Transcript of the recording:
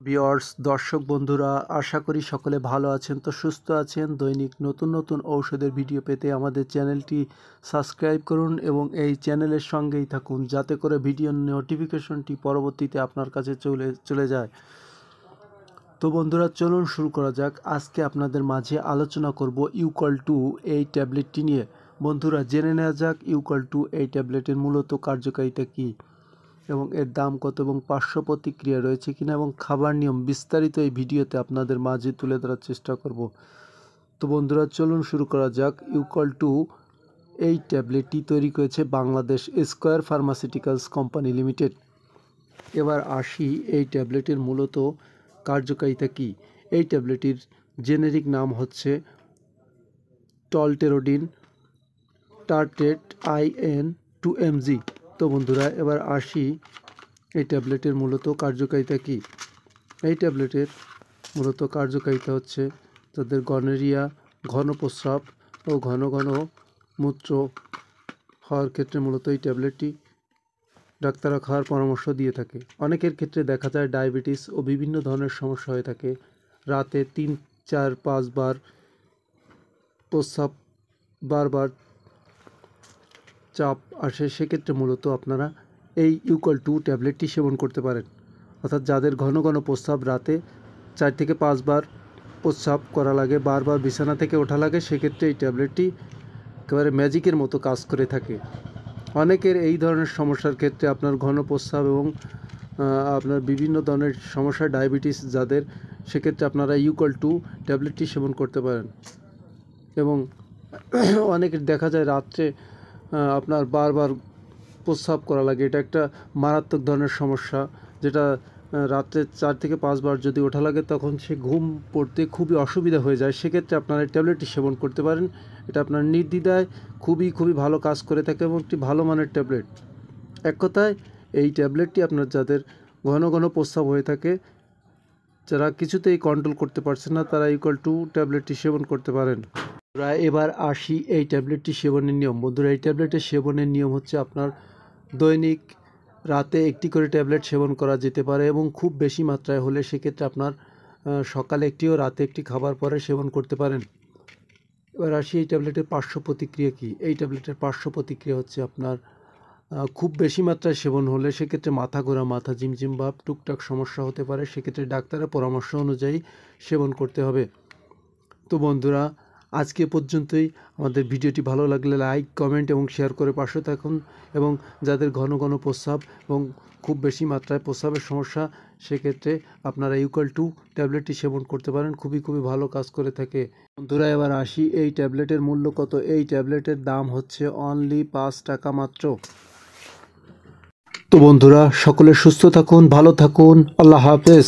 Viewers দর্শক বন্ধুরা আশা করি সকলে ভালো আছেন তো সুস্থ আছেন। দৈনিক নতুন নতুন ঔষধের ভিডিও পেতে আমাদের চ্যানেলটি সাবস্ক্রাইব করুন এবং এই চ্যানেলের সঙ্গেই থাকুন যাতে করে ভিডিও নোটিফিকেশনটি পরবর্তীতে আপনার কাছে চলে যায়। তো বন্ধুরা চলুন শুরু করা যাক। আজকে আপনাদের মাঝে আলোচনা করব ইউক্যাল-2 এই ট্যাবলেটটি নিয়ে। বন্ধুরা জেনে নেওয়া যাক ইউক্যাল-2 এই ট্যাবলেটের মূলত কার্যকারিতা কী এবং এর দাম কত এবং পার্শ্ব প্রতিক্রিয়া রয়েছে কিনা এবং খাবার নিয়ম বিস্তারিত এই ভিডিওতে আপনাদের মাঝে তুলে ধরার চেষ্টা করব। তো বন্ধুরা চলুন শুরু করা যাক। ইউক্যাল-2 এই ট্যাবলেটটি তৈরি করেছে Bangladesh square pharmaceuticals company limited. এবার আসি এই ট্যাবলেটের মূলত কার্যকারিতা কী। এই ট্যাবলেটটির জেনেরিক নাম হচ্ছে টলটেরোডিন টার্ট্রেট IN 2mg। তো বন্ধুরা এবার আসি এই ট্যাবলেটের মূলত কার্যকারিতা কী। এই ট্যাবলেটের মূলত কার্যকারিতা হচ্ছে যাদের গনোরিয়া, ঘন প্রস্রাব ও ঘন ঘন মূত্র হওয়ার ক্ষেত্রে মূলত এই ট্যাবলেটটি ডাক্তাররা খাওয়ার পরামর্শ দিয়ে থাকে। অনেকের ক্ষেত্রে দেখা যায় ডায়াবেটিস ও বিভিন্ন ধরনের সমস্যা হয়ে থাকে। রাতে 3, 4, 5 বার প্রস্রাব বারবার চাপ আসে, সেক্ষেত্রে মূলত আপনারা এই ইউক্যাল-2 ট্যাবলেটটি সেবন করতে পারেন। অর্থাৎ যাদের ঘন ঘন প্রস্রাব, রাতে 4 থেকে 5 বার প্রস্রাব করা লাগে, বারবার বিছানা থেকে ওঠা লাগে, সেক্ষেত্রে এই ট্যাবলেটটি একেবারে ম্যাজিকের মতো কাজ করে থাকে। অনেকের এই ধরনের সমস্যার ক্ষেত্রে আপনার ঘন প্রস্রাব এবং আপনার বিভিন্ন ধরনের সমস্যা, ডায়াবেটিস যাদের, সেক্ষেত্রে আপনারা ইউক্যাল-2 ট্যাবলেটটি সেবন করতে পারেন। এবং অনেকের দেখা যায় রাত্রে আপনার বারবার প্রস্রাব করা লাগে। এটা একটা মারাত্মক ধরনের সমস্যা, যেটা রাত্রে 4 থেকে 5 বার যদি ওঠা লাগে তখন সে ঘুম পড়তে খুবই অসুবিধা হয়ে যায়। সেক্ষেত্রে আপনারা এই ট্যাবলেটটি সেবন করতে পারেন। এটা আপনার নির্দ্বিধায় খুবই ভালো কাজ করে থাকে এবং একটি ভালো মানের ট্যাবলেট। এক কথায় এই ট্যাবলেটটি আপনার যাদের ঘন ঘন প্রস্রাব হয়ে থাকে, যারা কিছুতেই কন্ট্রোল করতে পারছে না, তারা ইউক্যাল-2 ট্যাবলেটটি সেবন করতে পারেন। এবার আসি এই ট্যাবলেটটি সেবনের নিয়ম। বন্ধুরা এই ট্যাবলেটের সেবনের নিয়ম হচ্ছে আপনার দৈনিক রাতে একটি করে ট্যাবলেট সেবন করা যেতে পারে এবং খুব বেশি মাত্রায় হলে সেক্ষেত্রে আপনার সকালে একটি ও রাতে একটি খাবার পরে সেবন করতে পারেন। এবার আসি এই ট্যাবলেটের পার্শ্ব প্রতিক্রিয়া কী। এই ট্যাবলেটের পার্শ্ব প্রতিক্রিয়া হচ্ছে আপনার খুব বেশি মাত্রায় সেবন হলে সেক্ষেত্রে মাথা ঘোরা, মাথা ঝিমঝিম ভাব, টুকটাক সমস্যা হতে পারে। সেক্ষেত্রে ডাক্তারের পরামর্শ অনুযায়ী সেবন করতে হবে। তো বন্ধুরা আজকে পর্যন্তই। আমাদের ভিডিওটি ভালো লাগলে লাইক, কমেন্ট এবং শেয়ার করে পাশে থাকুন। এবং যাদের ঘন ঘন প্রস্রাব এবং খুব বেশি মাত্রায় প্রস্রাবের সমস্যা, সেক্ষেত্রে আপনারা ইউক্যাল-2 ট্যাবলেটটি সেবন করতে পারেন। খুবই ভালো কাজ করে থাকে। বন্ধুরা এবার আসি এই ট্যাবলেটের মূল্য কত। এই ট্যাবলেটের দাম হচ্ছে অনলি 5 টাকা মাত্র। তো বন্ধুরা সকলে সুস্থ থাকুন, ভালো থাকুন, আল্লাহ হাফেজ।